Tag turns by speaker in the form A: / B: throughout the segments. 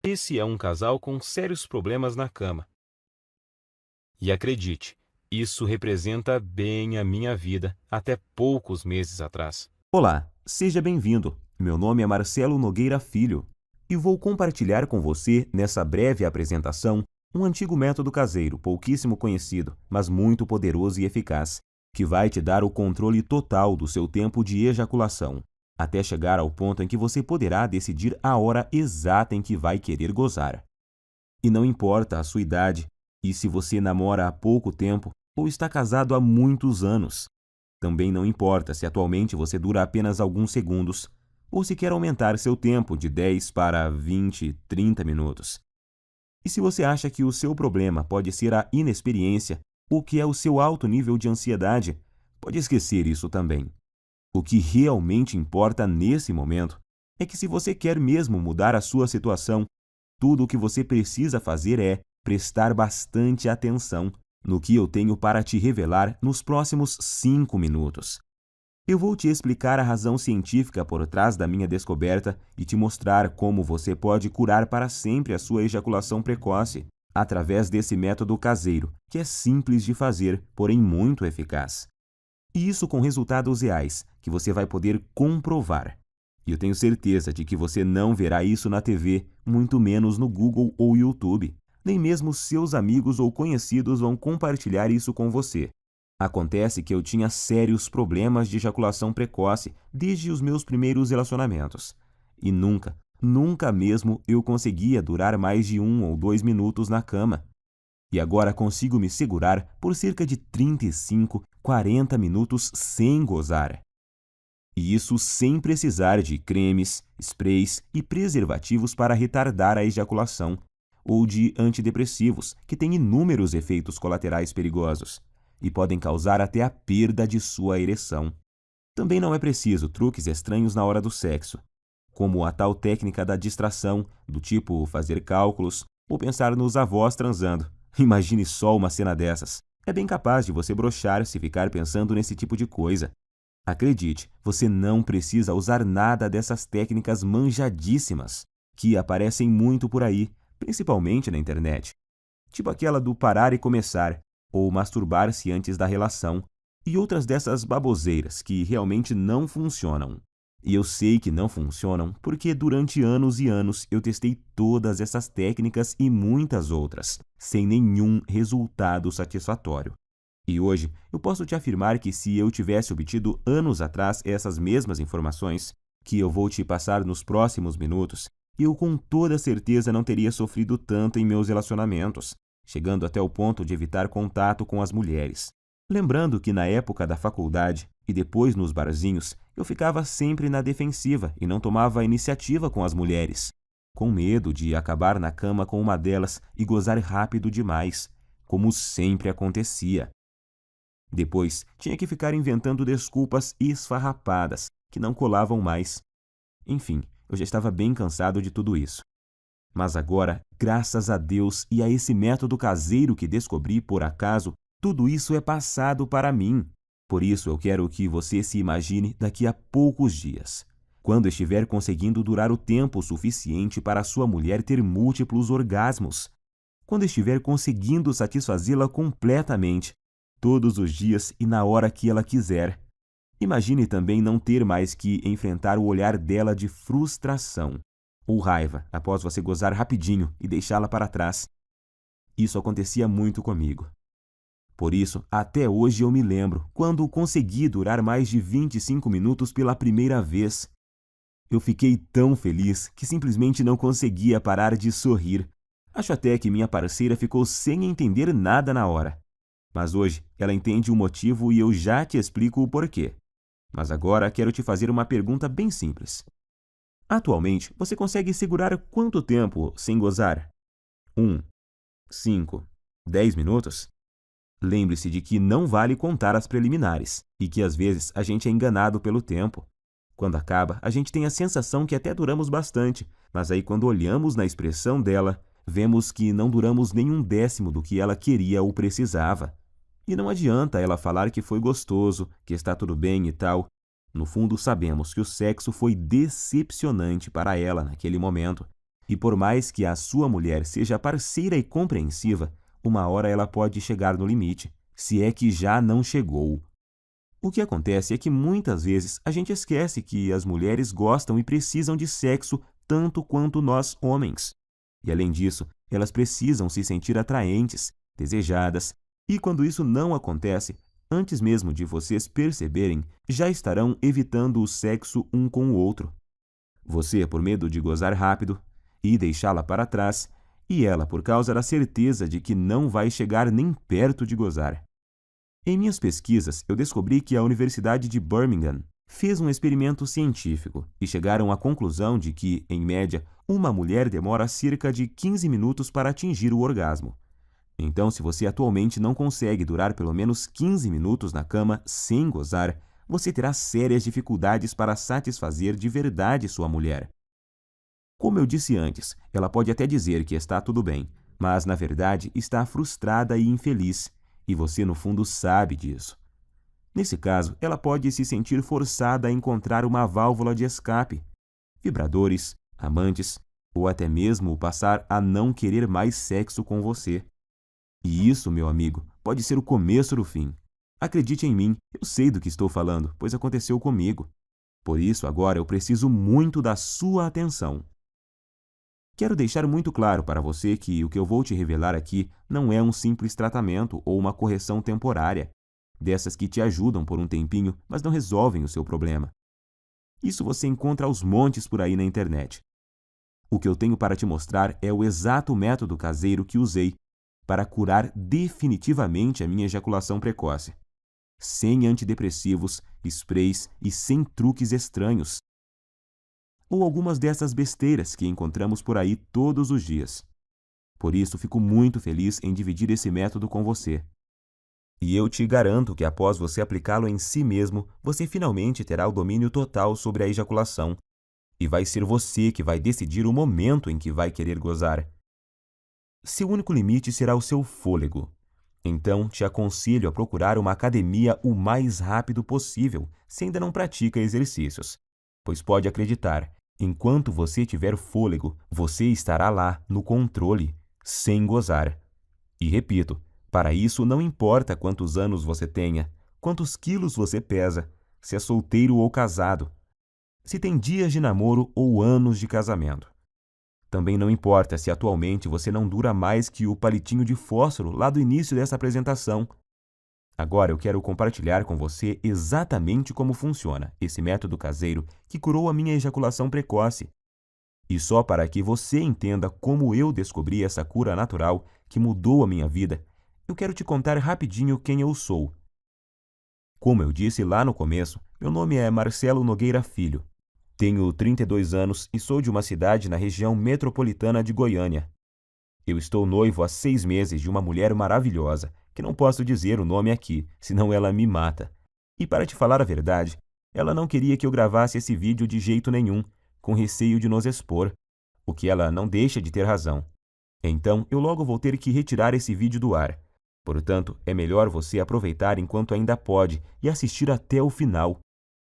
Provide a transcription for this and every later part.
A: Esse é um casal com sérios problemas na cama. E acredite, isso representa bem a minha vida até poucos meses atrás.
B: Olá, seja bem-vindo. Meu nome é Marcelo Nogueira Filho e vou compartilhar com você, nessa breve apresentação, um antigo método caseiro, pouquíssimo conhecido, mas muito poderoso e eficaz, que vai te dar o controle total do seu tempo de ejaculação, até chegar ao ponto em que você poderá decidir a hora exata em que vai querer gozar. E não importa a sua idade, e se você namora há pouco tempo ou está casado há muitos anos. Também não importa se atualmente você dura apenas alguns segundos, ou se quer aumentar seu tempo de 10 para 20, 30 minutos. E se você acha que o seu problema pode ser a inexperiência, ou que é o seu alto nível de ansiedade, pode esquecer isso também. O que realmente importa nesse momento é que, se você quer mesmo mudar a sua situação, tudo o que você precisa fazer é prestar bastante atenção no que eu tenho para te revelar nos próximos 5 minutos. Eu vou te explicar a razão científica por trás da minha descoberta e te mostrar como você pode curar para sempre a sua ejaculação precoce através desse método caseiro, que é simples de fazer, porém muito eficaz. E isso com resultados reais, que você vai poder comprovar. E eu tenho certeza de que você não verá isso na TV, muito menos no Google ou YouTube. Nem mesmo seus amigos ou conhecidos vão compartilhar isso com você. Acontece que eu tinha sérios problemas de ejaculação precoce desde os meus primeiros relacionamentos. E nunca mesmo eu conseguia durar mais de 1 ou 2 minutos na cama. E agora consigo me segurar por cerca de 35, 40 minutos sem gozar. E isso sem precisar de cremes, sprays e preservativos para retardar a ejaculação, ou de antidepressivos, que têm inúmeros efeitos colaterais perigosos e podem causar até a perda de sua ereção. Também não é preciso truques estranhos na hora do sexo, como a tal técnica da distração, do tipo fazer cálculos ou pensar nos avós transando. Imagine só uma cena dessas. É bem capaz de você broxar se ficar pensando nesse tipo de coisa. Acredite, você não precisa usar nada dessas técnicas manjadíssimas, que aparecem muito por aí, principalmente na internet. Tipo aquela do parar e começar, ou masturbar-se antes da relação, e outras dessas baboseiras que realmente não funcionam. E eu sei que não funcionam porque durante anos e anos eu testei todas essas técnicas e muitas outras, sem nenhum resultado satisfatório. E hoje eu posso te afirmar que, se eu tivesse obtido anos atrás essas mesmas informações, que eu vou te passar nos próximos minutos, eu com toda certeza não teria sofrido tanto em meus relacionamentos, chegando até o ponto de evitar contato com as mulheres. Lembrando que na época da faculdade e depois nos barzinhos, eu ficava sempre na defensiva e não tomava iniciativa com as mulheres, com medo de acabar na cama com uma delas e gozar rápido demais, como sempre acontecia. Depois, tinha que ficar inventando desculpas esfarrapadas, que não colavam mais. Enfim, eu já estava bem cansado de tudo isso. Mas agora, graças a Deus e a esse método caseiro que descobri por acaso, tudo isso é passado para mim. Por isso eu quero que você se imagine daqui a poucos dias, quando estiver conseguindo durar o tempo suficiente para sua mulher ter múltiplos orgasmos, quando estiver conseguindo satisfazê-la completamente, todos os dias e na hora que ela quiser. Imagine também não ter mais que enfrentar o olhar dela de frustração ou raiva após você gozar rapidinho e deixá-la para trás. Isso acontecia muito comigo. Por isso, até hoje eu me lembro quando consegui durar mais de 25 minutos pela primeira vez. Eu fiquei tão feliz que simplesmente não conseguia parar de sorrir. Acho até que minha parceira ficou sem entender nada na hora. Mas hoje ela entende o motivo e eu já te explico o porquê. Mas agora quero te fazer uma pergunta bem simples. Atualmente, você consegue segurar quanto tempo sem gozar? 1, 5, 10 minutos? Lembre-se de que não vale contar as preliminares e que às vezes a gente é enganado pelo tempo. Quando acaba, a gente tem a sensação que até duramos bastante, mas aí quando olhamos na expressão dela, vemos que não duramos nem 1/10 do que ela queria ou precisava. E não adianta ela falar que foi gostoso, que está tudo bem e tal. No fundo, sabemos que o sexo foi decepcionante para ela naquele momento. E por mais que a sua mulher seja parceira e compreensiva, uma hora ela pode chegar no limite, se é que já não chegou. O que acontece é que muitas vezes a gente esquece que as mulheres gostam e precisam de sexo tanto quanto nós homens. E além disso, elas precisam se sentir atraentes, desejadas, e quando isso não acontece, antes mesmo de vocês perceberem, já estarão evitando o sexo um com o outro. Você por medo de gozar rápido e deixá-la para trás, e ela por causa da certeza de que não vai chegar nem perto de gozar. Em minhas pesquisas, eu descobri que a Universidade de Birmingham fez um experimento científico e chegaram à conclusão de que, em média, uma mulher demora cerca de 15 minutos para atingir o orgasmo. Então, se você atualmente não consegue durar pelo menos 15 minutos na cama sem gozar, você terá sérias dificuldades para satisfazer de verdade sua mulher. Como eu disse antes, ela pode até dizer que está tudo bem, mas na verdade está frustrada e infeliz, e você no fundo sabe disso. Nesse caso, ela pode se sentir forçada a encontrar uma válvula de escape, vibradores, amantes, ou até mesmo passar a não querer mais sexo com você. E isso, meu amigo, pode ser o começo do fim. Acredite em mim, eu sei do que estou falando, pois aconteceu comigo. Por isso, agora eu preciso muito da sua atenção. Quero deixar muito claro para você que o que eu vou te revelar aqui não é um simples tratamento ou uma correção temporária, dessas que te ajudam por um tempinho, mas não resolvem o seu problema. Isso você encontra aos montes por aí na internet. O que eu tenho para te mostrar é o exato método caseiro que usei para curar definitivamente a minha ejaculação precoce. Sem antidepressivos, sprays e sem truques estranhos. Ou algumas dessas besteiras que encontramos por aí todos os dias. Por isso, fico muito feliz em dividir esse método com você. E eu te garanto que após você aplicá-lo em si mesmo, você finalmente terá o domínio total sobre a ejaculação. E vai ser você que vai decidir o momento em que vai querer gozar. Seu único limite será o seu fôlego. Então, te aconselho a procurar uma academia o mais rápido possível, se ainda não pratica exercícios. Pois pode acreditar, enquanto você tiver fôlego, você estará lá, no controle, sem gozar. E repito, para isso não importa quantos anos você tenha, quantos quilos você pesa, se é solteiro ou casado, se tem dias de namoro ou anos de casamento. Também não importa se atualmente você não dura mais que o palitinho de fósforo lá do início dessa apresentação. Agora eu quero compartilhar com você exatamente como funciona esse método caseiro que curou a minha ejaculação precoce. E só para que você entenda como eu descobri essa cura natural que mudou a minha vida, eu quero te contar rapidinho quem eu sou. Como eu disse lá no começo, meu nome é Marcelo Nogueira Filho. Tenho 32 anos e sou de uma cidade na região metropolitana de Goiânia. Eu estou noivo há 6 meses de uma mulher maravilhosa, que não posso dizer o nome aqui, senão ela me mata. E para te falar a verdade, ela não queria que eu gravasse esse vídeo de jeito nenhum, com receio de nos expor, o que ela não deixa de ter razão. Então, eu logo vou ter que retirar esse vídeo do ar. Portanto, é melhor você aproveitar enquanto ainda pode e assistir até o final.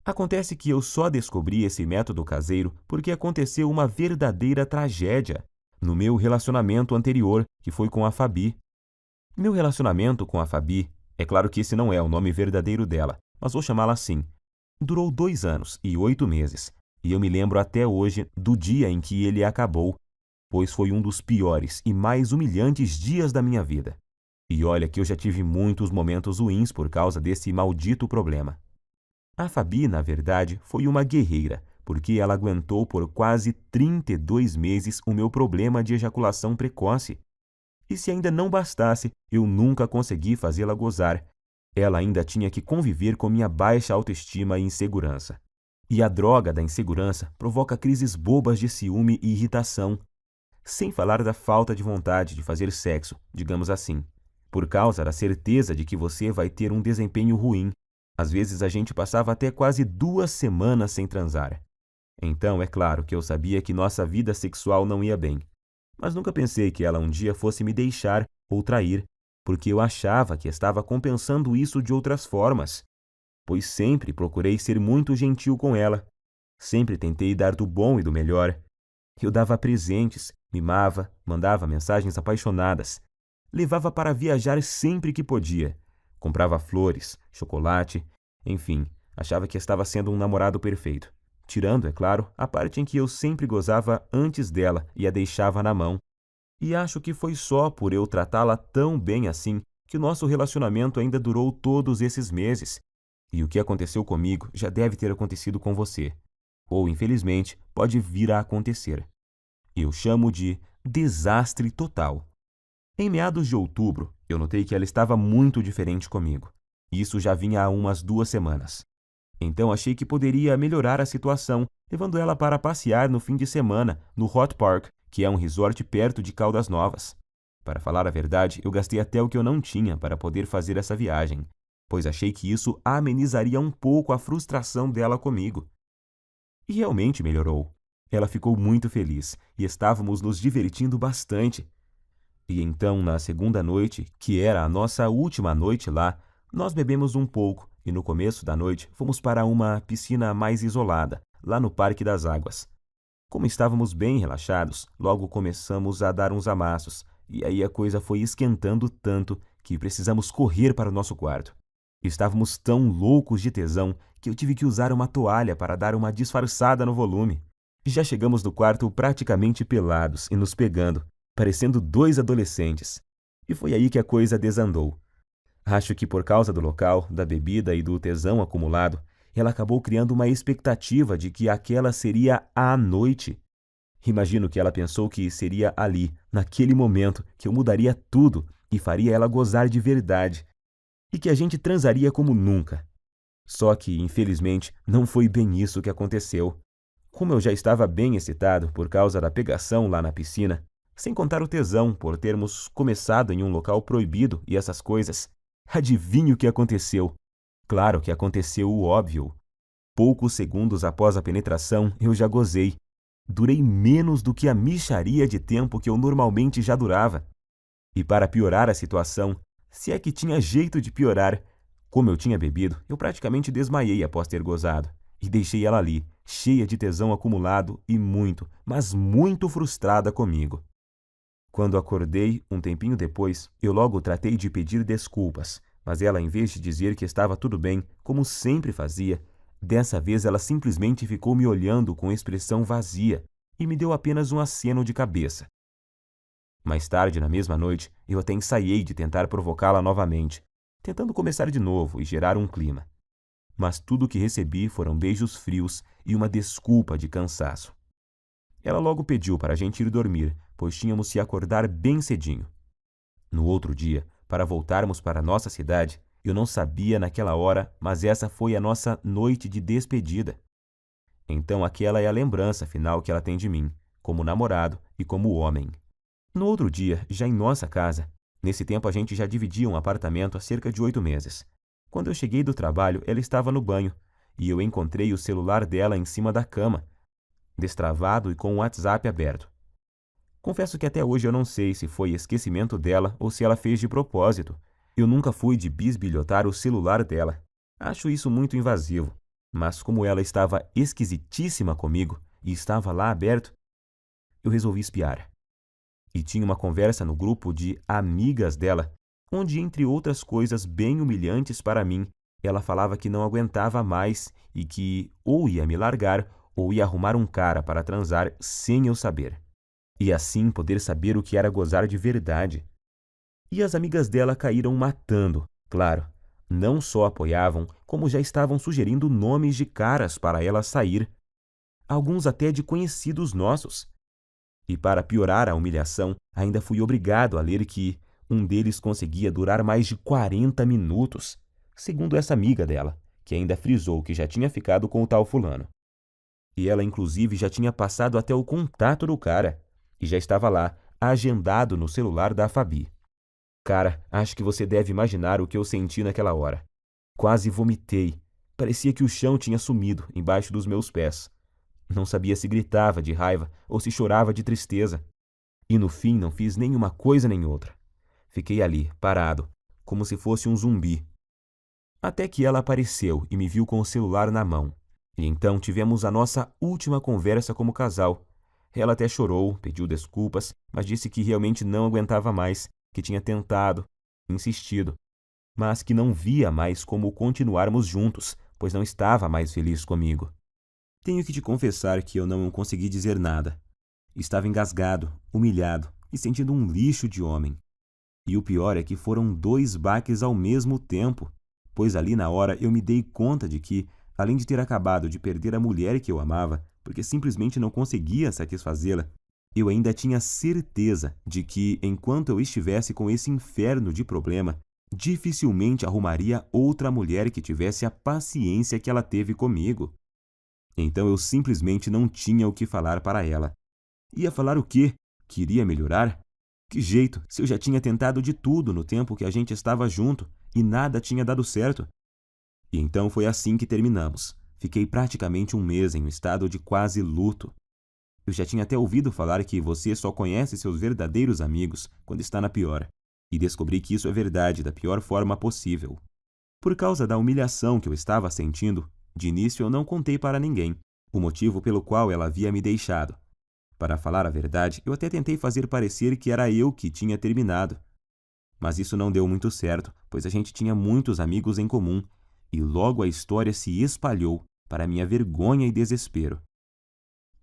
B: Acontece que eu só descobri esse método caseiro porque aconteceu uma verdadeira tragédia no meu relacionamento anterior, que foi com a Fabi. Meu relacionamento com a Fabi, é claro que esse não é o nome verdadeiro dela, mas vou chamá-la assim, durou 2 anos e 8 meses, e eu me lembro até hoje do dia em que ele acabou, pois foi um dos piores e mais humilhantes dias da minha vida. E olha que eu já tive muitos momentos ruins por causa desse maldito problema. A Fabi, na verdade, foi uma guerreira, porque ela aguentou por quase 32 meses o meu problema de ejaculação precoce. E se ainda não bastasse, eu nunca consegui fazê-la gozar. Ela ainda tinha que conviver com minha baixa autoestima e insegurança. E a droga da insegurança provoca crises bobas de ciúme e irritação, sem falar da falta de vontade de fazer sexo, digamos assim, por causa da certeza de que você vai ter um desempenho ruim. Às vezes a gente passava até quase 2 semanas sem transar. Então, é claro que eu sabia que nossa vida sexual não ia bem. Mas nunca pensei que ela um dia fosse me deixar ou trair, porque eu achava que estava compensando isso de outras formas. Pois sempre procurei ser muito gentil com ela. Sempre tentei dar do bom e do melhor. Eu dava presentes, Mimava, mandava mensagens apaixonadas. Levava para viajar sempre que podia. Comprava flores, chocolate, enfim, achava que estava sendo um namorado perfeito. Tirando, é claro, a parte em que eu sempre gozava antes dela e a deixava na mão. E acho que foi só por eu tratá-la tão bem assim que o nosso relacionamento ainda durou todos esses meses. E o que aconteceu comigo já deve ter acontecido com você. Ou, infelizmente, pode vir a acontecer. Eu chamo de desastre total. Em meados de outubro, eu notei que ela estava muito diferente comigo. Isso já vinha há umas 2 semanas. Então achei que poderia melhorar a situação, levando ela para passear no fim de semana no Hot Park, que é um resort perto de Caldas Novas. Para falar a verdade, eu gastei até o que eu não tinha para poder fazer essa viagem, pois achei que isso amenizaria um pouco a frustração dela comigo. E realmente melhorou. Ela ficou muito feliz e estávamos nos divertindo bastante. E então, na segunda noite, que era a nossa última noite lá, nós bebemos um pouco e no começo da noite fomos para uma piscina mais isolada, lá no Parque das Águas. Como estávamos bem relaxados, logo começamos a dar uns amassos, e aí a coisa foi esquentando tanto que precisamos correr para o nosso quarto. Estávamos tão loucos de tesão que eu tive que usar uma toalha para dar uma disfarçada no volume. Já chegamos no quarto praticamente pelados e nos pegando, parecendo 2 adolescentes. E foi aí que a coisa desandou. Acho que por causa do local, da bebida e do tesão acumulado, ela acabou criando uma expectativa de que aquela seria a noite. Imagino que ela pensou que seria ali, naquele momento, que eu mudaria tudo e faria ela gozar de verdade. E que a gente transaria como nunca. Só que, infelizmente, não foi bem isso que aconteceu. Como eu já estava bem excitado por causa da pegação lá na piscina, sem contar o tesão por termos começado em um local proibido e essas coisas, adivinhe o que aconteceu? Claro que aconteceu o óbvio. Poucos segundos após a penetração, eu já gozei. Durei menos do que a mixaria de tempo que eu normalmente já durava. E para piorar a situação, se é que tinha jeito de piorar, como eu tinha bebido, eu praticamente desmaiei após ter gozado. E deixei ela ali, cheia de tesão acumulado e muito, mas muito frustrada comigo. Quando acordei, um tempinho depois, eu logo tratei de pedir desculpas, mas ela, em vez de dizer que estava tudo bem, como sempre fazia, dessa vez ela simplesmente ficou me olhando com expressão vazia e me deu apenas um aceno de cabeça. Mais tarde, na mesma noite, eu até ensaiei de tentar provocá-la novamente, tentando começar de novo e gerar um clima. Mas tudo o que recebi foram beijos frios e uma desculpa de cansaço. Ela logo pediu para a gente ir dormir, pois tínhamos que acordar bem cedinho. No outro dia, para voltarmos para a nossa cidade, eu não sabia naquela hora, mas essa foi a nossa noite de despedida. Então aquela é a lembrança final que ela tem de mim, como namorado e como homem. No outro dia, já em nossa casa, nesse tempo a gente já dividia um apartamento há cerca de 8 meses. Quando eu cheguei do trabalho, ela estava no banho, e eu encontrei o celular dela em cima da cama, destravado e com o WhatsApp aberto. Confesso que até hoje eu não sei se foi esquecimento dela ou se ela fez de propósito. Eu nunca fui de bisbilhotar o celular dela. Acho isso muito invasivo. Mas como ela estava esquisitíssima comigo e estava lá aberto, eu resolvi espiar. E tinha uma conversa no grupo de amigas dela, onde, entre outras coisas bem humilhantes para mim, ela falava que não aguentava mais e que ou ia me largar ou ia arrumar um cara para transar sem eu saber. E assim poder saber o que era gozar de verdade. E as amigas dela caíram matando, claro. Não só apoiavam, como já estavam sugerindo nomes de caras para ela sair. Alguns até de conhecidos nossos. E para piorar a humilhação, ainda fui obrigado a ler que um deles conseguia durar mais de 40 minutos, segundo essa amiga dela, que ainda frisou que já tinha ficado com o tal fulano. E ela inclusive já tinha passado até o contato do cara, e já estava lá, agendado no celular da Fabi. Cara, acho que você deve imaginar o que eu senti naquela hora. Quase vomitei. Parecia que o chão tinha sumido embaixo dos meus pés. Não sabia se gritava de raiva ou se chorava de tristeza. E no fim não fiz nenhuma coisa nem outra. Fiquei ali, parado, como se fosse um zumbi. Até que ela apareceu e me viu com o celular na mão. E então tivemos a nossa última conversa como casal. Ela até chorou, pediu desculpas, mas disse que realmente não aguentava mais, que tinha tentado, insistido, mas que não via mais como continuarmos juntos, pois não estava mais feliz comigo. Tenho que te confessar que eu não consegui dizer nada. Estava engasgado, humilhado e sentindo um lixo de homem. E o pior é que foram 2 baques ao mesmo tempo, pois ali na hora eu me dei conta de que, além de ter acabado de perder a mulher que eu amava, porque simplesmente não conseguia satisfazê-la, eu ainda tinha certeza de que, enquanto eu estivesse com esse inferno de problema, dificilmente arrumaria outra mulher que tivesse a paciência que ela teve comigo. Então eu simplesmente não tinha o que falar para ela. Ia falar o quê? Queria melhorar? Que jeito, se eu já tinha tentado de tudo no tempo que a gente estava junto e nada tinha dado certo? E então foi assim que terminamos. Fiquei praticamente um mês em um estado de quase luto. Eu já tinha até ouvido falar que você só conhece seus verdadeiros amigos quando está na pior. E descobri que isso é verdade da pior forma possível. Por causa da humilhação que eu estava sentindo, de início eu não contei para ninguém o motivo pelo qual ela havia me deixado. Para falar a verdade, eu até tentei fazer parecer que era eu que tinha terminado. Mas isso não deu muito certo, pois a gente tinha muitos amigos em comum, e logo a história se espalhou, para minha vergonha e desespero.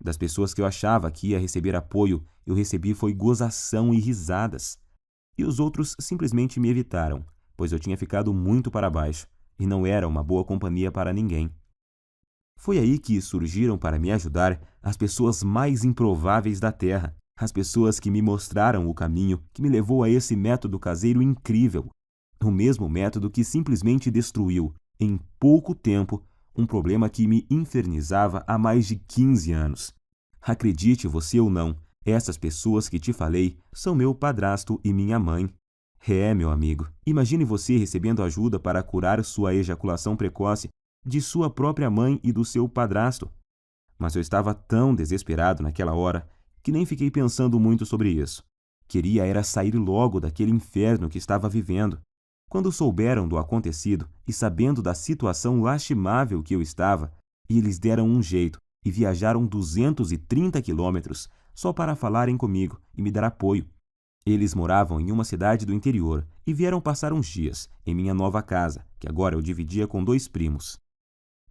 B: Das pessoas que eu achava que ia receber apoio, eu recebi foi gozação e risadas. E os outros simplesmente me evitaram, pois eu tinha ficado muito para baixo, e não era uma boa companhia para ninguém. Foi aí que surgiram para me ajudar as pessoas mais improváveis da Terra, as pessoas que me mostraram o caminho que me levou a esse método caseiro incrível, o mesmo método que simplesmente destruiu, em pouco tempo, um problema que me infernizava há mais de 15 anos. Acredite você ou não, essas pessoas que te falei são meu padrasto e minha mãe. Meu amigo, imagine você recebendo ajuda para curar sua ejaculação precoce de sua própria mãe e do seu padrasto. Mas eu estava tão desesperado naquela hora que nem fiquei pensando muito sobre isso. Queria era sair logo daquele inferno que estava vivendo. Quando souberam do acontecido e sabendo da situação lastimável que eu estava, eles deram um jeito e viajaram 230 quilômetros só para falarem comigo e me dar apoio. Eles moravam em uma cidade do interior e vieram passar uns dias em minha nova casa, que agora eu dividia com 2 primos.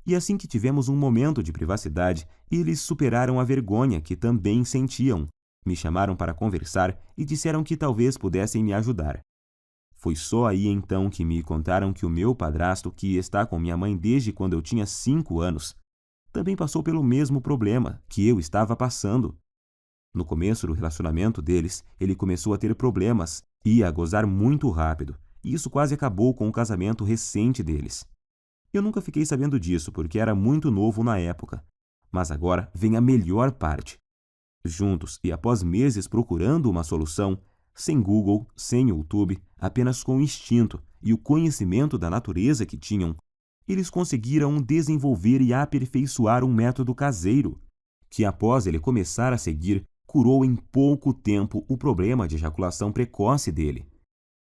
B: E assim que tivemos um momento de privacidade, eles superaram a vergonha que também sentiam, me chamaram para conversar e disseram que talvez pudessem me ajudar. Foi só aí então que me contaram que o meu padrasto, que está com minha mãe desde quando eu tinha 5 anos, também passou pelo mesmo problema que eu estava passando. No começo do relacionamento deles, ele começou a ter problemas e a gozar muito rápido, e isso quase acabou com o casamento recente deles. Eu nunca fiquei sabendo disso porque era muito novo na época, mas agora vem a melhor parte. Juntos e após meses procurando uma solução, sem Google, sem YouTube, apenas com o instinto e o conhecimento da natureza que tinham, eles conseguiram desenvolver e aperfeiçoar um método caseiro, que após ele começar a seguir, curou em pouco tempo o problema de ejaculação precoce dele.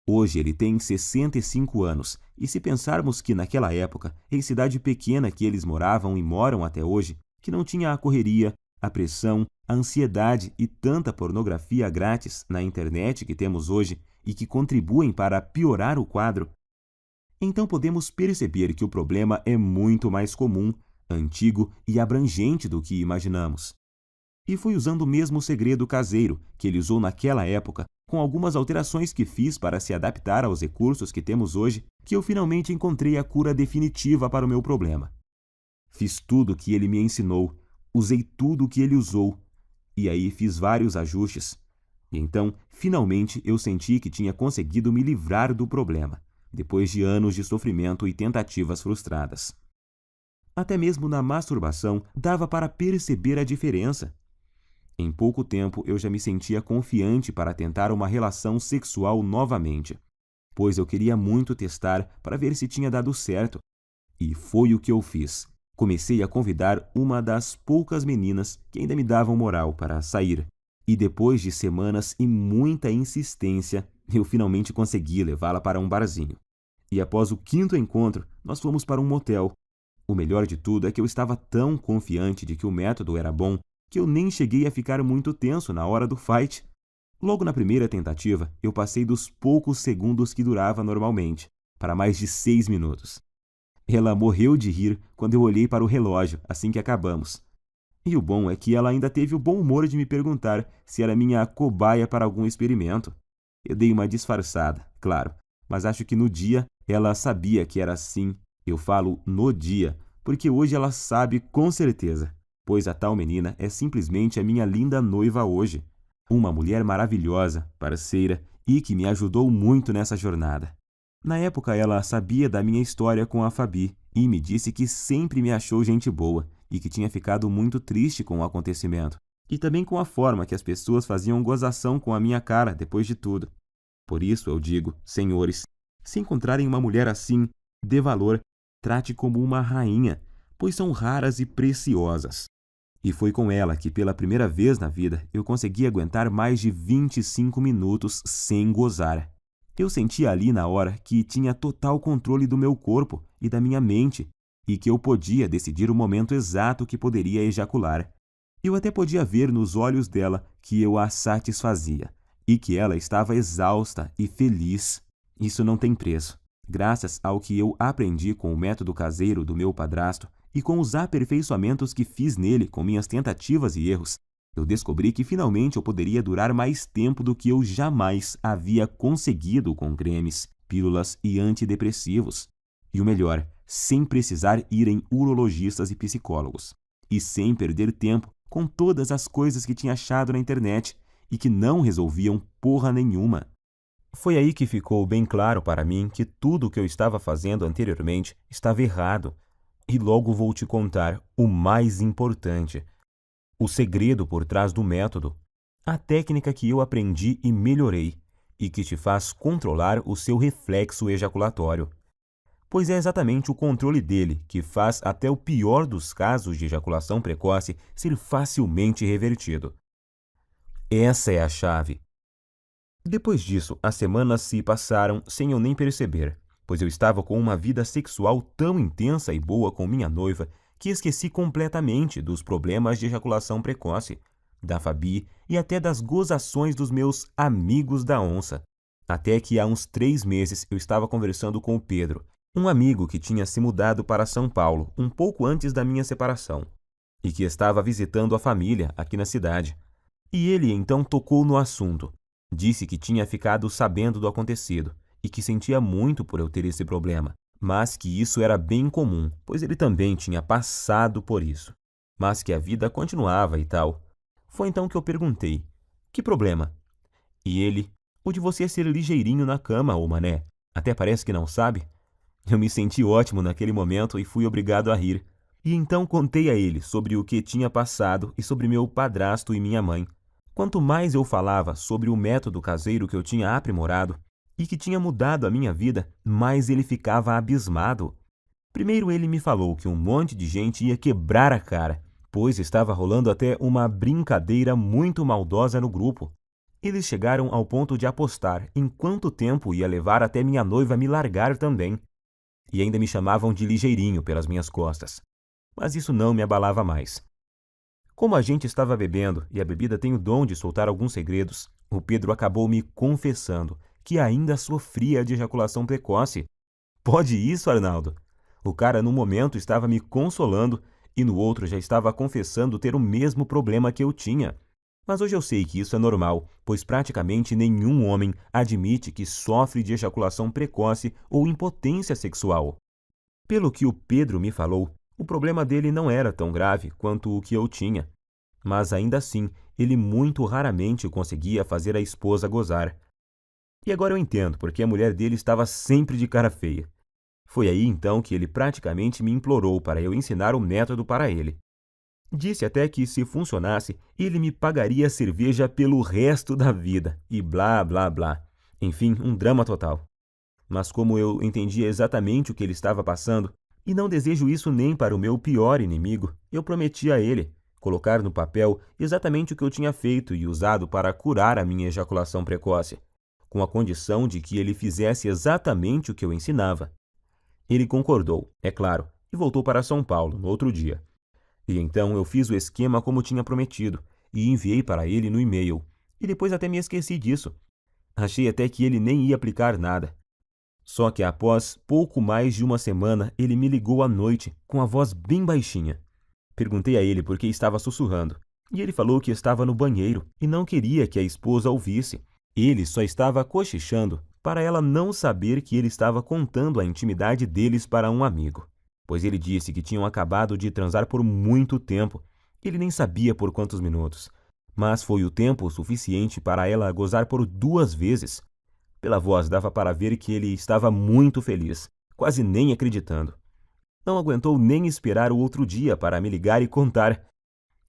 B: Hoje ele tem 65 anos, e se pensarmos que naquela época, em cidade pequena que eles moravam e moram até hoje, que não tinha a correria, a pressão, a ansiedade e tanta pornografia grátis na internet que temos hoje e que contribuem para piorar o quadro, então podemos perceber que o problema é muito mais comum, antigo e abrangente do que imaginamos. E foi usando o mesmo segredo caseiro que ele usou naquela época, com algumas alterações que fiz para se adaptar aos recursos que temos hoje, que eu finalmente encontrei a cura definitiva para o meu problema. Fiz tudo o que ele me ensinou, usei tudo o que ele usou, e aí fiz vários ajustes. E então, finalmente, eu senti que tinha conseguido me livrar do problema, depois de anos de sofrimento e tentativas frustradas. Até mesmo na masturbação dava para perceber a diferença. Em pouco tempo, eu já me sentia confiante para tentar uma relação sexual novamente, pois eu queria muito testar para ver se tinha dado certo. E foi o que eu fiz. Comecei a convidar uma das poucas meninas que ainda me davam moral para sair. E depois de semanas e muita insistência, eu finalmente consegui levá-la para um barzinho. E após o 5º encontro, nós fomos para um motel. O melhor de tudo é que eu estava tão confiante de que o método era bom que eu nem cheguei a ficar muito tenso na hora do fight. Logo na primeira tentativa, eu passei dos poucos segundos que durava normalmente, para mais de 6 minutos. Ela morreu de rir quando eu olhei para o relógio assim que acabamos. E o bom é que ela ainda teve o bom humor de me perguntar se era minha cobaia para algum experimento. Eu dei uma disfarçada, claro, mas acho que no dia ela sabia que era assim. Eu falo no dia, porque hoje ela sabe com certeza, pois a tal menina é simplesmente a minha linda noiva hoje. Uma mulher maravilhosa, parceira e que me ajudou muito nessa jornada. Na época ela sabia da minha história com a Fabi e me disse que sempre me achou gente boa e que tinha ficado muito triste com o acontecimento e também com a forma que as pessoas faziam gozação com a minha cara depois de tudo. Por isso eu digo, senhores, se encontrarem uma mulher assim, dê valor, trate como uma rainha, pois são raras e preciosas. E foi com ela que, pela primeira vez na vida, eu consegui aguentar mais de 25 minutos sem gozar. Eu sentia ali na hora que tinha total controle do meu corpo e da minha mente, e que eu podia decidir o momento exato que poderia ejacular. Eu até podia ver nos olhos dela que eu a satisfazia, e que ela estava exausta e feliz. Isso não tem preço. Graças ao que eu aprendi com o método caseiro do meu padrasto, e com os aperfeiçoamentos que fiz nele com minhas tentativas e erros, eu descobri que finalmente eu poderia durar mais tempo do que eu jamais havia conseguido com cremes, pílulas e antidepressivos. E o melhor, sem precisar ir em urologistas e psicólogos. E sem perder tempo com todas as coisas que tinha achado na internet e que não resolviam porra nenhuma. Foi aí que ficou bem claro para mim que tudo o que eu estava fazendo anteriormente estava errado. E logo vou te contar o mais importante, o segredo por trás do método, a técnica que eu aprendi e melhorei, e que te faz controlar o seu reflexo ejaculatório. Pois é exatamente o controle dele que faz até o pior dos casos de ejaculação precoce ser facilmente revertido. Essa é a chave. Depois disso, as semanas se passaram sem eu nem perceber, pois eu estava com uma vida sexual tão intensa e boa com minha noiva que esqueci completamente dos problemas de ejaculação precoce, da Fabi e até das gozações dos meus amigos da onça. Até que há uns 3 meses eu estava conversando com o Pedro, um amigo que tinha se mudado para São Paulo um pouco antes da minha separação e que estava visitando a família aqui na cidade. E ele então tocou no assunto. Disse que tinha ficado sabendo do acontecido e que sentia muito por eu ter esse problema, mas que isso era bem comum, pois ele também tinha passado por isso, mas que a vida continuava e tal. Foi então que eu perguntei, que problema? E ele, o de você ser ligeirinho na cama, ô mané, até parece que não sabe. Eu me senti ótimo naquele momento e fui obrigado a rir. E então contei a ele sobre o que tinha passado e sobre meu padrasto e minha mãe. Quanto mais eu falava sobre o método caseiro que eu tinha aprimorado e que tinha mudado a minha vida, mais ele ficava abismado. Primeiro ele me falou que um monte de gente ia quebrar a cara, pois estava rolando até uma brincadeira muito maldosa no grupo. Eles chegaram ao ponto de apostar em quanto tempo ia levar até minha noiva me largar também. E ainda me chamavam de ligeirinho pelas minhas costas. Mas isso não me abalava mais. Como a gente estava bebendo e a bebida tem o dom de soltar alguns segredos, o Pedro acabou me confessando que ainda sofria de ejaculação precoce. Pode isso, Arnaldo? O cara num momento estava me consolando e no outro já estava confessando ter o mesmo problema que eu tinha. Mas hoje eu sei que isso é normal, pois praticamente nenhum homem admite que sofre de ejaculação precoce ou impotência sexual. Pelo que o Pedro me falou, o problema dele não era tão grave quanto o que eu tinha. Mas ainda assim, ele muito raramente conseguia fazer a esposa gozar. E agora eu entendo porque a mulher dele estava sempre de cara feia. Foi aí então que ele praticamente me implorou para eu ensinar o método para ele. Disse até que, se funcionasse, ele me pagaria cerveja pelo resto da vida, e blá, blá, blá. Enfim, um drama total. Mas como eu entendia exatamente o que ele estava passando, e não desejo isso nem para o meu pior inimigo, eu prometi a ele colocar no papel exatamente o que eu tinha feito e usado para curar a minha ejaculação precoce, com a condição de que ele fizesse exatamente o que eu ensinava. Ele concordou, é claro, e voltou para São Paulo no outro dia. E então eu fiz o esquema como tinha prometido e enviei para ele no e-mail. E depois até me esqueci disso. Achei até que ele nem ia aplicar nada. Só que após pouco mais de uma semana, ele me ligou à noite, com a voz bem baixinha. Perguntei a ele por que estava sussurrando, e ele falou que estava no banheiro e não queria que a esposa ouvisse. Ele só estava cochichando para ela não saber que ele estava contando a intimidade deles para um amigo, pois ele disse que tinham acabado de transar por muito tempo. Ele nem sabia por quantos minutos, mas foi o tempo suficiente para ela gozar por 2 vezes. Pela voz dava para ver que ele estava muito feliz, quase nem acreditando. Não aguentou nem esperar o outro dia para me ligar e contar.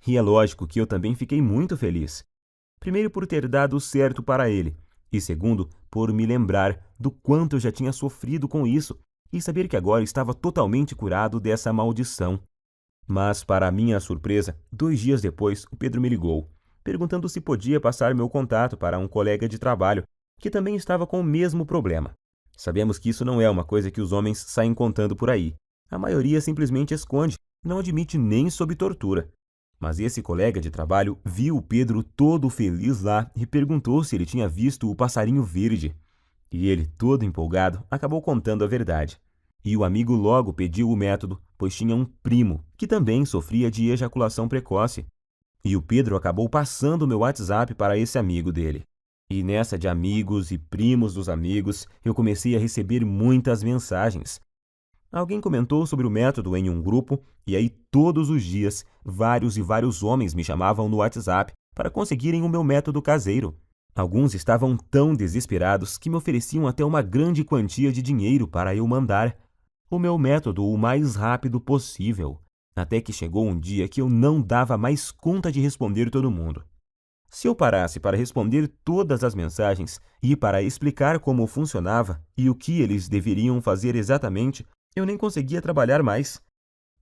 B: E é lógico que eu também fiquei muito feliz. Primeiro por ter dado certo para ele, e segundo por me lembrar do quanto eu já tinha sofrido com isso e saber que agora estava totalmente curado dessa maldição. Mas, para minha surpresa, 2 dias depois, o Pedro me ligou, perguntando se podia passar meu contato para um colega de trabalho que também estava com o mesmo problema. Sabemos que isso não é uma coisa que os homens saem contando por aí. A maioria simplesmente esconde, não admite nem sob tortura. Mas esse colega de trabalho viu o Pedro todo feliz lá e perguntou se ele tinha visto o passarinho verde. E ele, todo empolgado, acabou contando a verdade. E o amigo logo pediu o método, pois tinha um primo que também sofria de ejaculação precoce. E o Pedro acabou passando o meu WhatsApp para esse amigo dele. E nessa de amigos e primos dos amigos, eu comecei a receber muitas mensagens. Alguém comentou sobre o método em um grupo, e aí todos os dias, vários e vários homens me chamavam no WhatsApp para conseguirem o meu método caseiro. Alguns estavam tão desesperados que me ofereciam até uma grande quantia de dinheiro para eu mandar o meu método o mais rápido possível, até que chegou um dia que eu não dava mais conta de responder todo mundo. Se eu parasse para responder todas as mensagens e para explicar como funcionava e o que eles deveriam fazer exatamente, eu nem conseguia trabalhar mais.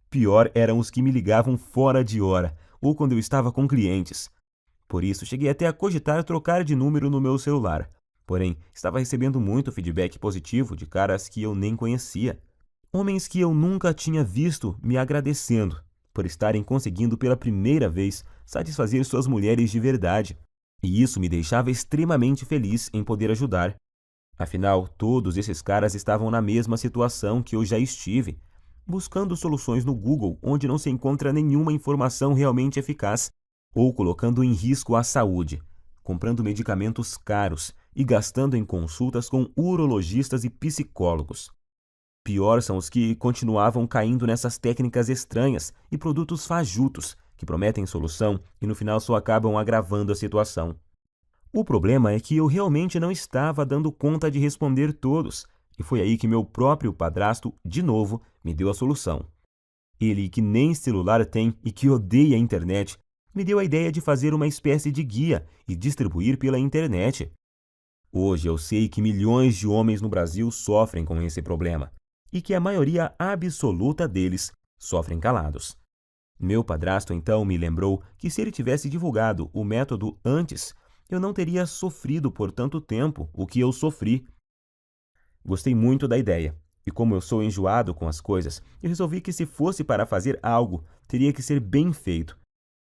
B: Pior eram os que me ligavam fora de hora ou quando eu estava com clientes. Por isso, cheguei até a cogitar trocar de número no meu celular. Porém, estava recebendo muito feedback positivo de caras que eu nem conhecia. Homens que eu nunca tinha visto me agradecendo por estarem conseguindo pela primeira vez satisfazer suas mulheres de verdade. E isso me deixava extremamente feliz em poder ajudar. Afinal, todos esses caras estavam na mesma situação que eu já estive, buscando soluções no Google onde não se encontra nenhuma informação realmente eficaz, ou colocando em risco a saúde, comprando medicamentos caros e gastando em consultas com urologistas e psicólogos. Pior são os que continuavam caindo nessas técnicas estranhas e produtos fajutos que prometem solução e no final só acabam agravando a situação. O problema é que eu realmente não estava dando conta de responder todos, e foi aí que meu próprio padrasto, de novo, me deu a solução. Ele, que nem celular tem e que odeia a internet, me deu a ideia de fazer uma espécie de guia e distribuir pela internet. Hoje eu sei que milhões de homens no Brasil sofrem com esse problema, e que a maioria absoluta deles sofrem calados. Meu padrasto então me lembrou que se ele tivesse divulgado o método antes, eu não teria sofrido por tanto tempo o que eu sofri. Gostei muito da ideia, e como eu sou enjoado com as coisas, eu resolvi que se fosse para fazer algo, teria que ser bem feito.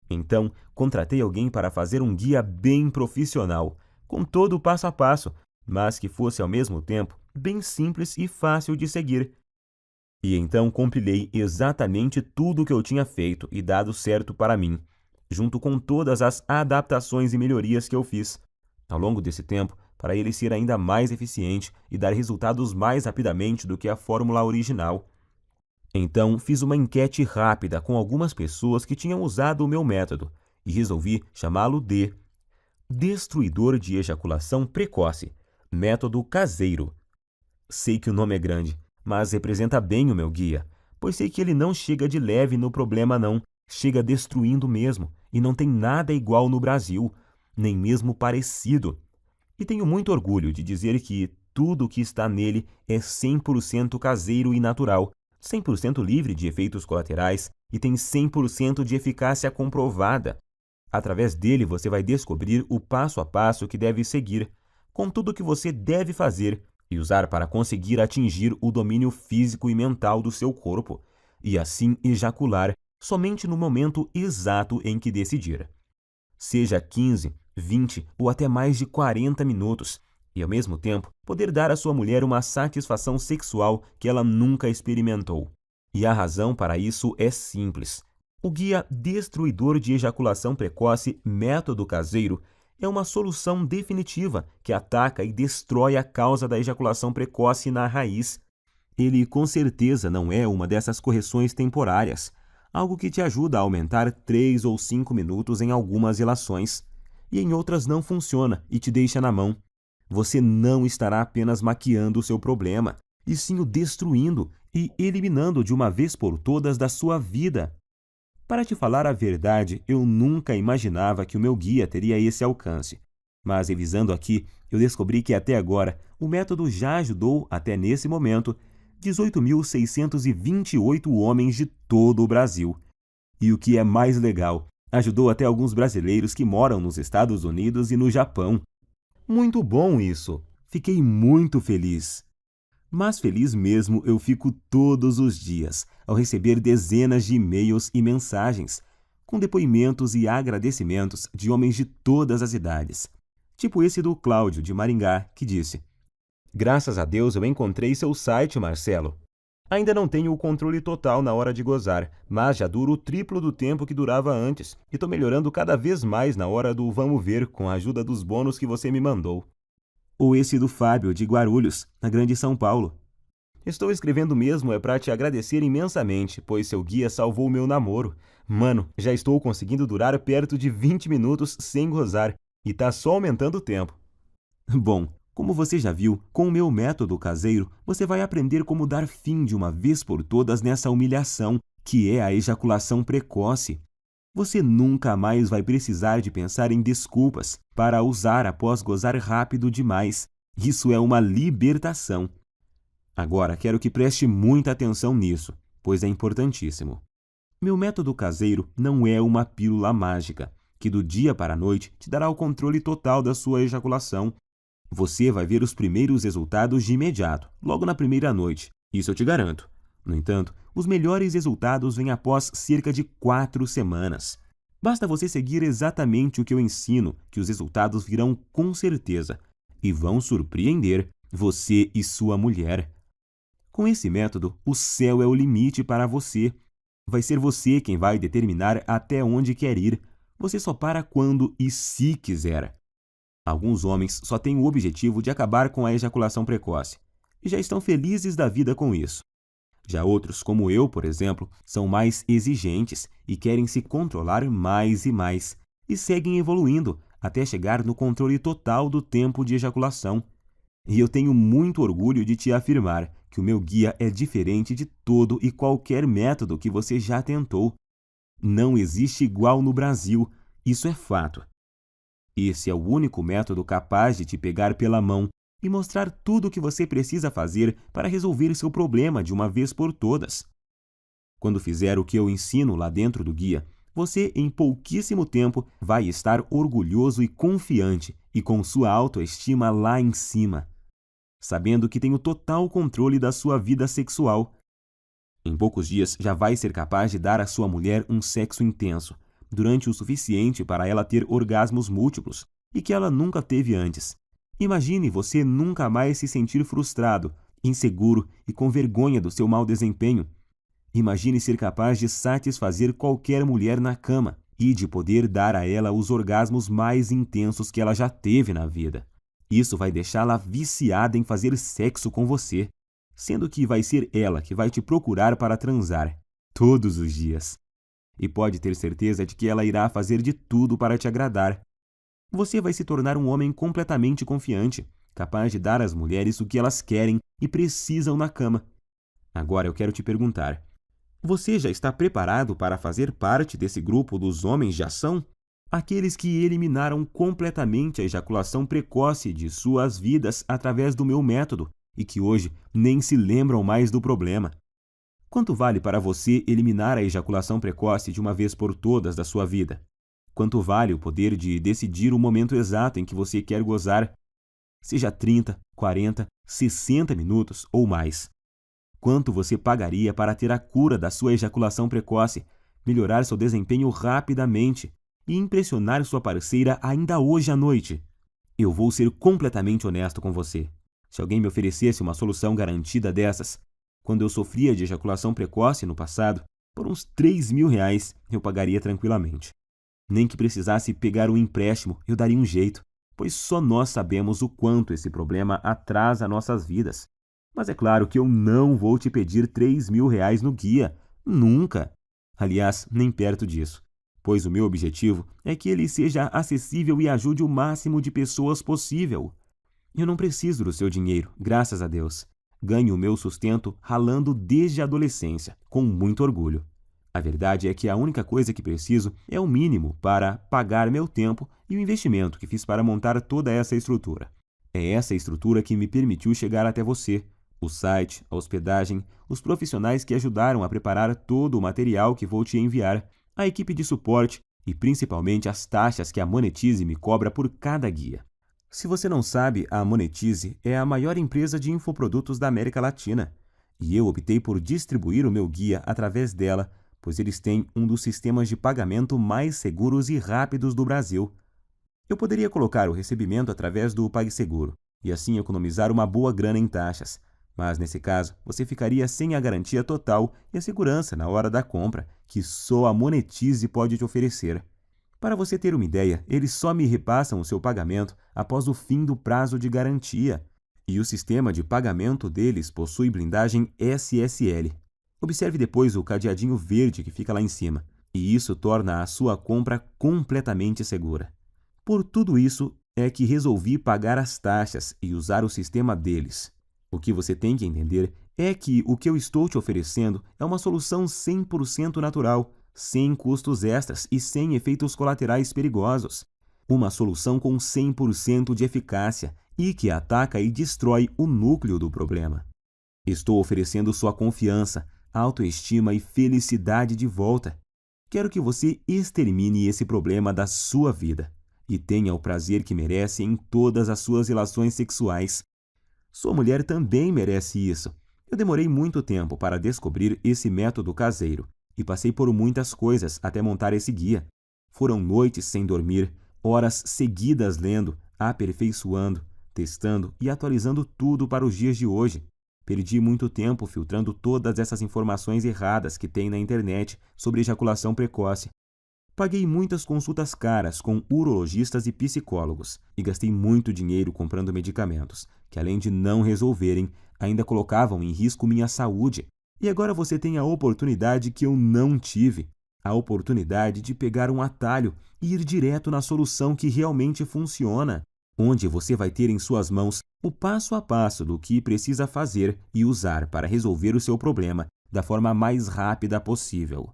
B: Então, contratei alguém para fazer um guia bem profissional, com todo o passo a passo, mas que fosse ao mesmo tempo bem simples e fácil de seguir. E então compilei exatamente tudo o que eu tinha feito e dado certo para mim, junto com todas as adaptações e melhorias que eu fiz ao longo desse tempo, para ele ser ainda mais eficiente e dar resultados mais rapidamente do que a fórmula original. Então, fiz uma enquete rápida com algumas pessoas que tinham usado o meu método e resolvi chamá-lo de Destruidor de Ejaculação Precoce, Método Caseiro. Sei que o nome é grande, mas representa bem o meu guia, pois sei que ele não chega de leve no problema não, chega destruindo mesmo, e não tem nada igual no Brasil, nem mesmo parecido. E tenho muito orgulho de dizer que tudo o que está nele é 100% caseiro e natural, 100% livre de efeitos colaterais e tem 100% de eficácia comprovada. Através dele você vai descobrir o passo a passo que deve seguir, com tudo o que você deve fazer e usar para conseguir atingir o domínio físico e mental do seu corpo, e assim ejacular somente no momento exato em que decidir. Seja 15, 20 ou até mais de 40 minutos, e ao mesmo tempo poder dar à sua mulher uma satisfação sexual que ela nunca experimentou. E a razão para isso é simples. O guia destruidor de ejaculação precoce Método Caseiro é uma solução definitiva que ataca e destrói a causa da ejaculação precoce na raiz. Ele com certeza não é uma dessas correções temporárias, algo que te ajuda a aumentar 3 ou 5 minutos em algumas relações, e em outras não funciona e te deixa na mão. Você não estará apenas maquiando o seu problema, e sim o destruindo e eliminando de uma vez por todas da sua vida. Para te falar a verdade, eu nunca imaginava que o meu guia teria esse alcance. Mas revisando aqui, eu descobri que até agora o método já ajudou, até nesse momento, 18.628 homens de todo o Brasil. E o que é mais legal, ajudou até alguns brasileiros que moram nos Estados Unidos e no Japão. Muito bom isso! Fiquei muito feliz. Mas feliz mesmo eu fico todos os dias ao receber dezenas de e-mails e mensagens, com depoimentos e agradecimentos de homens de todas as idades. Tipo esse do Cláudio, de Maringá, que disse: "Graças a Deus eu encontrei seu site, Marcelo. Ainda não tenho o controle total na hora de gozar, mas já duro o triplo do tempo que durava antes e tô melhorando cada vez mais na hora do vamos ver com a ajuda dos bônus que você me mandou." Ou esse do Fábio, de Guarulhos, na Grande São Paulo: "Estou escrevendo mesmo é para te agradecer imensamente, pois seu guia salvou o meu namoro. Mano, já estou conseguindo durar perto de 20 minutos sem gozar, e tá só aumentando o tempo." Bom, como você já viu, com o meu método caseiro, você vai aprender como dar fim de uma vez por todas nessa humilhação, que é a ejaculação precoce. Você nunca mais vai precisar de pensar em desculpas para usar após gozar rápido demais. Isso é uma libertação. Agora, quero que preste muita atenção nisso, pois é importantíssimo. Meu método caseiro não é uma pílula mágica, que do dia para a noite te dará o controle total da sua ejaculação. Você vai ver os primeiros resultados de imediato, logo na primeira noite. Isso eu te garanto. No entanto, os melhores resultados vêm após cerca de 4 semanas. Basta você seguir exatamente o que eu ensino, que os resultados virão com certeza e vão surpreender você e sua mulher. Com esse método, o céu é o limite para você. Vai ser você quem vai determinar até onde quer ir. Você só para quando e se quiser. Alguns homens só têm o objetivo de acabar com a ejaculação precoce e já estão felizes da vida com isso. Já outros, como eu, por exemplo, são mais exigentes e querem se controlar mais e seguem evoluindo até chegar no controle total do tempo de ejaculação. E eu tenho muito orgulho de te afirmar que o meu guia é diferente de todo e qualquer método que você já tentou. Não existe igual no Brasil, isso é fato. Esse é o único método capaz de te pegar pela mão e mostrar tudo o que você precisa fazer para resolver seu problema de uma vez por todas. Quando fizer o que eu ensino lá dentro do guia, você em pouquíssimo tempo vai estar orgulhoso e confiante e com sua autoestima lá em cima, sabendo que tem o total controle da sua vida sexual. Em poucos dias já vai ser capaz de dar à sua mulher um sexo intenso, durante o suficiente para ela ter orgasmos múltiplos e que ela nunca teve antes. Imagine você nunca mais se sentir frustrado, inseguro e com vergonha do seu mau desempenho. Imagine ser capaz de satisfazer qualquer mulher na cama e de poder dar a ela os orgasmos mais intensos que ela já teve na vida. Isso vai deixá-la viciada em fazer sexo com você, sendo que vai ser ela que vai te procurar para transar, todos os dias. E pode ter certeza de que ela irá fazer de tudo para te agradar. Você vai se tornar um homem completamente confiante, capaz de dar às mulheres o que elas querem e precisam na cama. Agora eu quero te perguntar: você já está preparado para fazer parte desse grupo dos homens de ação? Aqueles que eliminaram completamente a ejaculação precoce de suas vidas através do meu método e que hoje nem se lembram mais do problema. Quanto vale para você eliminar a ejaculação precoce de uma vez por todas da sua vida? Quanto vale o poder de decidir o momento exato em que você quer gozar? Seja 30, 40, 60 minutos ou mais. Quanto você pagaria para ter a cura da sua ejaculação precoce, melhorar seu desempenho rapidamente e impressionar sua parceira ainda hoje à noite. Eu vou ser completamente honesto com você. Se alguém me oferecesse uma solução garantida dessas, quando eu sofria de ejaculação precoce no passado, por uns R$ 3.000 eu pagaria tranquilamente. Nem que precisasse pegar um empréstimo, eu daria um jeito, pois só nós sabemos o quanto esse problema atrasa nossas vidas. Mas é claro que eu não vou te pedir R$ 3.000 no guia. Nunca! Aliás, nem perto disso, pois o meu objetivo é que ele seja acessível e ajude o máximo de pessoas possível. Eu não preciso do seu dinheiro, graças a Deus. Ganho o meu sustento ralando desde a adolescência, com muito orgulho. A verdade é que a única coisa que preciso é o mínimo para pagar meu tempo e o investimento que fiz para montar toda essa estrutura. É essa estrutura que me permitiu chegar até você. O site, a hospedagem, os profissionais que ajudaram a preparar todo o material que vou te enviar, a equipe de suporte e principalmente as taxas que a Monetize me cobra por cada guia. Se você não sabe, a Monetize é a maior empresa de infoprodutos da América Latina e eu optei por distribuir o meu guia através dela, pois eles têm um dos sistemas de pagamento mais seguros e rápidos do Brasil. Eu poderia colocar o recebimento através do PagSeguro e assim economizar uma boa grana em taxas, mas nesse caso você ficaria sem a garantia total e a segurança na hora da compra que só a Monetize pode te oferecer. Para você ter uma ideia, eles só me repassam o seu pagamento após o fim do prazo de garantia, e o sistema de pagamento deles possui blindagem SSL. Observe depois o cadeadinho verde que fica lá em cima, e isso torna a sua compra completamente segura. Por tudo isso é que resolvi pagar as taxas e usar o sistema deles. O que você tem que entender é que o que eu estou te oferecendo é uma solução 100% natural, sem custos extras e sem efeitos colaterais perigosos. Uma solução com 100% de eficácia e que ataca e destrói o núcleo do problema. Estou oferecendo sua confiança, autoestima e felicidade de volta. Quero que você extermine esse problema da sua vida e tenha o prazer que merece em todas as suas relações sexuais. Sua mulher também merece isso. Eu demorei muito tempo para descobrir esse método caseiro e passei por muitas coisas até montar esse guia. Foram noites sem dormir, horas seguidas lendo, aperfeiçoando, testando e atualizando tudo para os dias de hoje. Perdi muito tempo filtrando todas essas informações erradas que tem na internet sobre ejaculação precoce. Paguei muitas consultas caras com urologistas e psicólogos e gastei muito dinheiro comprando medicamentos, que além de não resolverem, ainda colocavam em risco minha saúde. E agora você tem a oportunidade que eu não tive, a oportunidade de pegar um atalho e ir direto na solução que realmente funciona, onde você vai ter em suas mãos o passo a passo do que precisa fazer e usar para resolver o seu problema da forma mais rápida possível.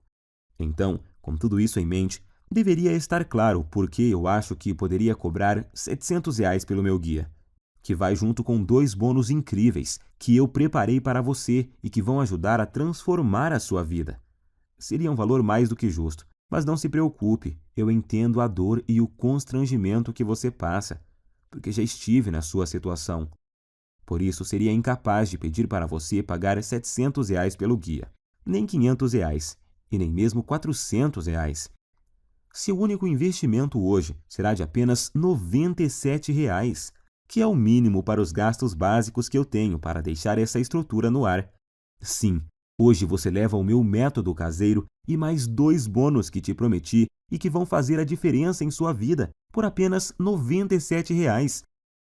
B: Então, com tudo isso em mente, deveria estar claro por que eu acho que poderia cobrar R$ 700 pelo meu guia, que vai junto com 2 bônus incríveis que eu preparei para você e que vão ajudar a transformar a sua vida. Seria um valor mais do que justo, mas não se preocupe, eu entendo a dor e o constrangimento que você passa, porque já estive na sua situação. Por isso, seria incapaz de pedir para você pagar R$ 700 pelo guia, nem R$ 500 e nem mesmo R$ 400. Seu único investimento hoje será de apenas R$ 97, que é o mínimo para os gastos básicos que eu tenho para deixar essa estrutura no ar. Sim, hoje você leva o meu método caseiro e mais 2 bônus que te prometi e que vão fazer a diferença em sua vida por apenas R$ 97.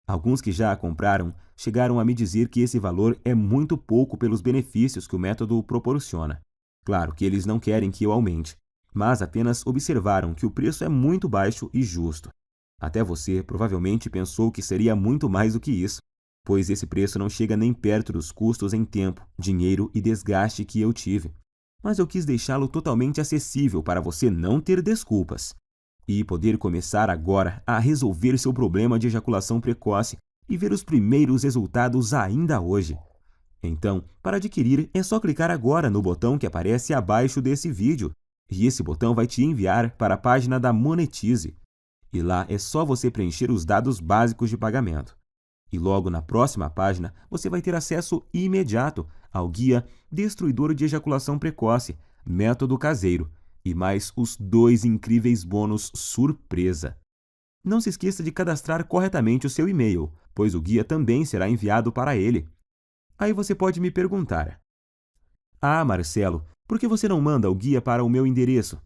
B: Alguns que já a compraram chegaram a me dizer que esse valor é muito pouco pelos benefícios que o método proporciona. Claro que eles não querem que eu aumente, mas apenas observaram que o preço é muito baixo e justo. Até você provavelmente pensou que seria muito mais do que isso, pois esse preço não chega nem perto dos custos em tempo, dinheiro e desgaste que eu tive. Mas eu quis deixá-lo totalmente acessível para você não ter desculpas e poder começar agora a resolver seu problema de ejaculação precoce e ver os primeiros resultados ainda hoje. Então, para adquirir, é só clicar agora no botão que aparece abaixo desse vídeo, e esse botão vai te enviar para a página da Monetize. E lá é só você preencher os dados básicos de pagamento. E logo na próxima página, você vai ter acesso imediato ao guia Destruidor de Ejaculação Precoce, Método Caseiro, e mais os 2 incríveis bônus surpresa. Não se esqueça de cadastrar corretamente o seu e-mail, pois o guia também será enviado para ele. Aí você pode me perguntar: "Ah, Marcelo, por que você não manda o guia para o meu endereço?"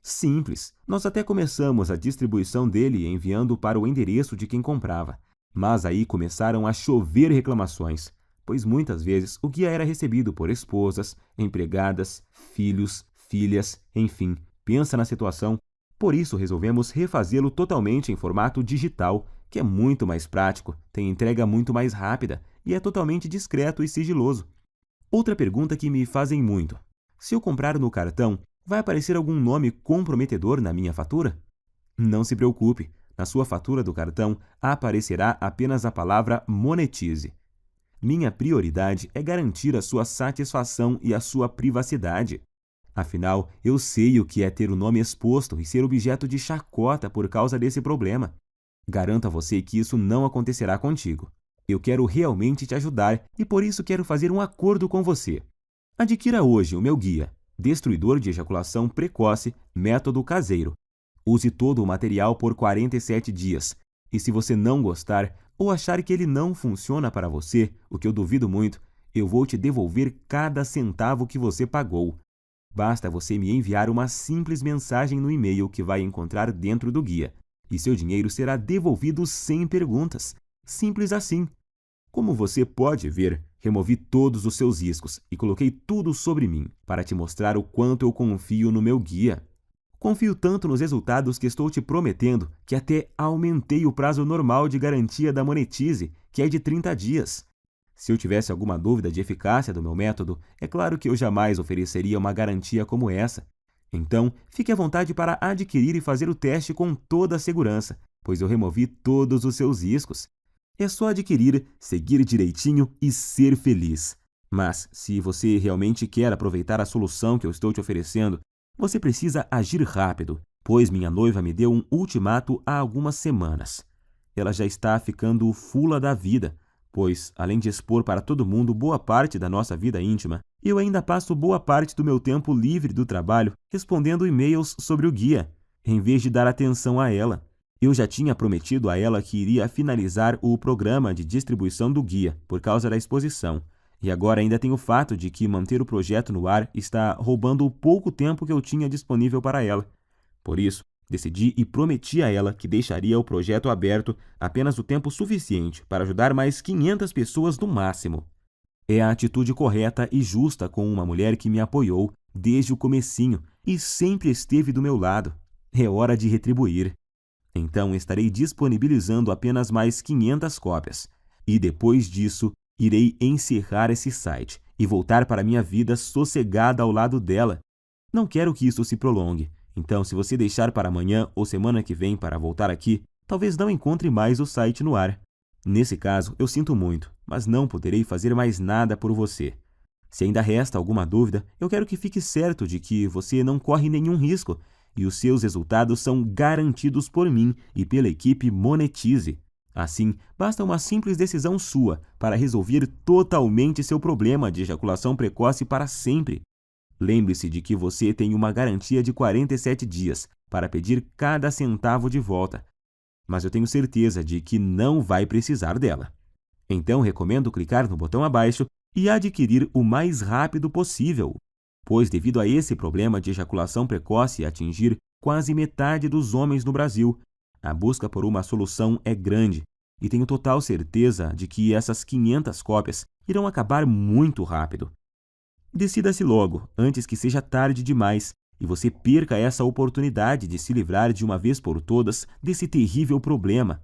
B: Simples, nós até começamos a distribuição dele enviando para o endereço de quem comprava. Mas aí começaram a chover reclamações, pois muitas vezes o guia era recebido por esposas, empregadas, filhos, filhas, enfim, pensa na situação. Por isso resolvemos refazê-lo totalmente em formato digital, que é muito mais prático, tem entrega muito mais rápida e é totalmente discreto e sigiloso. Outra pergunta que me fazem muito: se eu comprar no cartão, vai aparecer algum nome comprometedor na minha fatura? Não se preocupe, na sua fatura do cartão aparecerá apenas a palavra monetize. Minha prioridade é garantir a sua satisfação e a sua privacidade. Afinal, eu sei o que é ter o nome exposto e ser objeto de chacota por causa desse problema. Garanto a você que isso não acontecerá contigo. Eu quero realmente te ajudar e por isso quero fazer um acordo com você. Adquira hoje o meu guia, Destruidor de Ejaculação Precoce, Método Caseiro. Use todo o material por 47 dias. E se você não gostar ou achar que ele não funciona para você, o que eu duvido muito, eu vou te devolver cada centavo que você pagou. Basta você me enviar uma simples mensagem no e-mail que vai encontrar dentro do guia, e seu dinheiro será devolvido sem perguntas. Simples assim. Como você pode ver, removi todos os seus riscos e coloquei tudo sobre mim para te mostrar o quanto eu confio no meu guia. Confio tanto nos resultados que estou te prometendo que até aumentei o prazo normal de garantia da Monetize, que é de 30 dias. Se eu tivesse alguma dúvida de eficácia do meu método, é claro que eu jamais ofereceria uma garantia como essa. Então, fique à vontade para adquirir e fazer o teste com toda a segurança, pois eu removi todos os seus riscos. É só adquirir, seguir direitinho e ser feliz. Mas, se você realmente quer aproveitar a solução que eu estou te oferecendo, você precisa agir rápido, pois minha noiva me deu um ultimato há algumas semanas. Ela já está ficando fula da vida, pois, além de expor para todo mundo boa parte da nossa vida íntima, eu ainda passo boa parte do meu tempo livre do trabalho respondendo e-mails sobre o guia, em vez de dar atenção a ela. Eu já tinha prometido a ela que iria finalizar o programa de distribuição do guia por causa da exposição. E agora ainda tem o fato de que manter o projeto no ar está roubando o pouco tempo que eu tinha disponível para ela. Por isso, decidi e prometi a ela que deixaria o projeto aberto apenas o tempo suficiente para ajudar mais 500 pessoas no máximo. É a atitude correta e justa com uma mulher que me apoiou desde o comecinho e sempre esteve do meu lado. É hora de retribuir. Então estarei disponibilizando apenas mais 500 cópias. E depois disso, irei encerrar esse site e voltar para minha vida sossegada ao lado dela. Não quero que isso se prolongue. Então, se você deixar para amanhã ou semana que vem para voltar aqui, talvez não encontre mais o site no ar. Nesse caso, eu sinto muito, mas não poderei fazer mais nada por você. Se ainda resta alguma dúvida, eu quero que fique certo de que você não corre nenhum risco e os seus resultados são garantidos por mim e pela equipe Monetize. Assim, basta uma simples decisão sua para resolver totalmente seu problema de ejaculação precoce para sempre. Lembre-se de que você tem uma garantia de 47 dias para pedir cada centavo de volta, mas eu tenho certeza de que não vai precisar dela. Então, recomendo clicar no botão abaixo e adquirir o mais rápido possível, pois devido a esse problema de ejaculação precoce atingir quase metade dos homens no Brasil, a busca por uma solução é grande e tenho total certeza de que essas 500 cópias irão acabar muito rápido. Decida-se logo, antes que seja tarde demais e você perca essa oportunidade de se livrar de uma vez por todas desse terrível problema.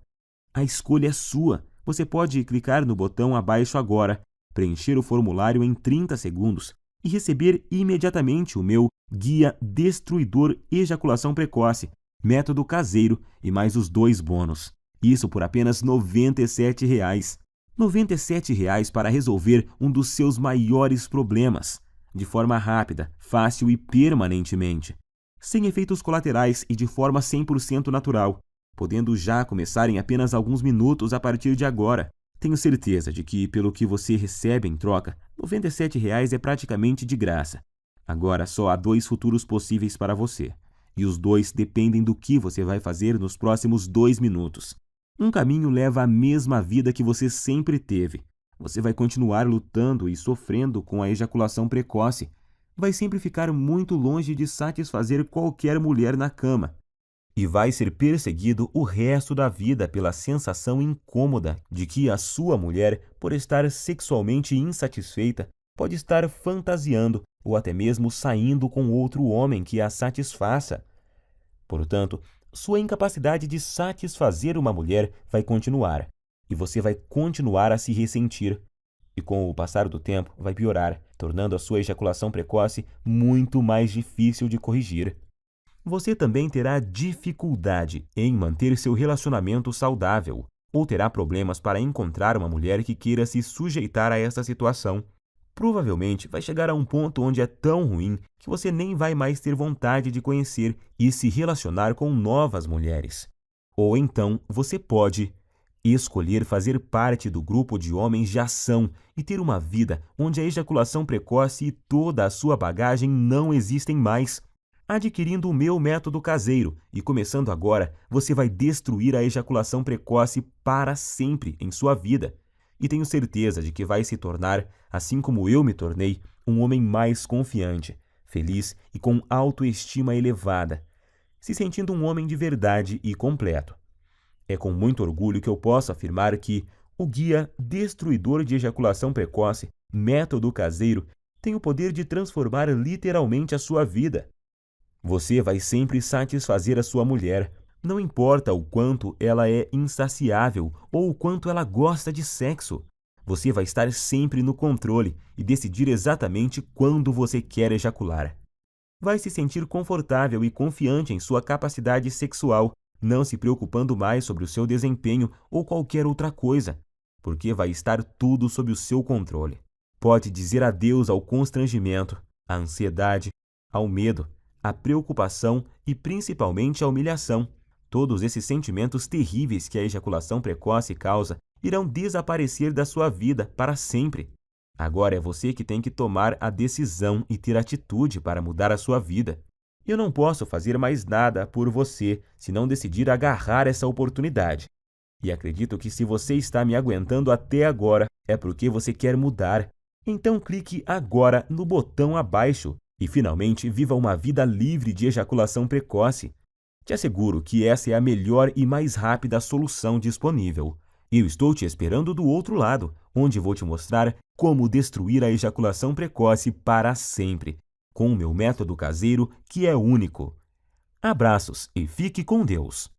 B: A escolha é sua. Você pode clicar no botão abaixo agora, preencher o formulário em 30 segundos e receber imediatamente o meu Guia Destruidor Ejaculação Precoce, Método Caseiro e mais os 2 bônus. Isso por apenas R$ 97. R$ 97 para resolver um dos seus maiores problemas, de forma rápida, fácil e permanentemente, sem efeitos colaterais e de forma 100% natural, podendo já começar em apenas alguns minutos a partir de agora. Tenho certeza de que, pelo que você recebe em troca, R$ 97 é praticamente de graça. Agora só há 2 futuros possíveis para você, e os 2 dependem do que você vai fazer nos próximos 2 minutos. Um caminho leva à mesma vida que você sempre teve. Você vai continuar lutando e sofrendo com a ejaculação precoce. Vai sempre ficar muito longe de satisfazer qualquer mulher na cama. E vai ser perseguido o resto da vida pela sensação incômoda de que a sua mulher, por estar sexualmente insatisfeita, pode estar fantasiando ou até mesmo saindo com outro homem que a satisfaça. Portanto, sua incapacidade de satisfazer uma mulher vai continuar, e você vai continuar a se ressentir. E com o passar do tempo, vai piorar, tornando a sua ejaculação precoce muito mais difícil de corrigir. Você também terá dificuldade em manter seu relacionamento saudável, ou terá problemas para encontrar uma mulher que queira se sujeitar a essa situação. Provavelmente vai chegar a um ponto onde é tão ruim que você nem vai mais ter vontade de conhecer e se relacionar com novas mulheres. Ou então você pode escolher fazer parte do grupo de homens de ação e ter uma vida onde a ejaculação precoce e toda a sua bagagem não existem mais. Adquirindo o meu método caseiro e começando agora, você vai destruir a ejaculação precoce para sempre em sua vida. E tenho certeza de que vai se tornar, assim como eu me tornei, um homem mais confiante, feliz e com autoestima elevada, se sentindo um homem de verdade e completo. É com muito orgulho que eu posso afirmar que o guia destruidor de ejaculação precoce, método caseiro, tem o poder de transformar literalmente a sua vida. Você vai sempre satisfazer a sua mulher, não importa o quanto ela é insaciável ou o quanto ela gosta de sexo. Você vai estar sempre no controle e decidir exatamente quando você quer ejacular. Vai se sentir confortável e confiante em sua capacidade sexual, não se preocupando mais sobre o seu desempenho ou qualquer outra coisa, porque vai estar tudo sob o seu controle. Pode dizer adeus ao constrangimento, à ansiedade, ao medo, à preocupação e principalmente à humilhação. Todos esses sentimentos terríveis que a ejaculação precoce causa irão desaparecer da sua vida para sempre. Agora é você que tem que tomar a decisão e ter atitude para mudar a sua vida. Eu não posso fazer mais nada por você se não decidir agarrar essa oportunidade. E acredito que se você está me aguentando até agora, é porque você quer mudar. Então clique agora no botão abaixo e finalmente viva uma vida livre de ejaculação precoce. Te asseguro que essa é a melhor e mais rápida solução disponível. Eu estou te esperando do outro lado, onde vou te mostrar como destruir a ejaculação precoce para sempre, com o meu método caseiro que é único. Abraços e fique com Deus!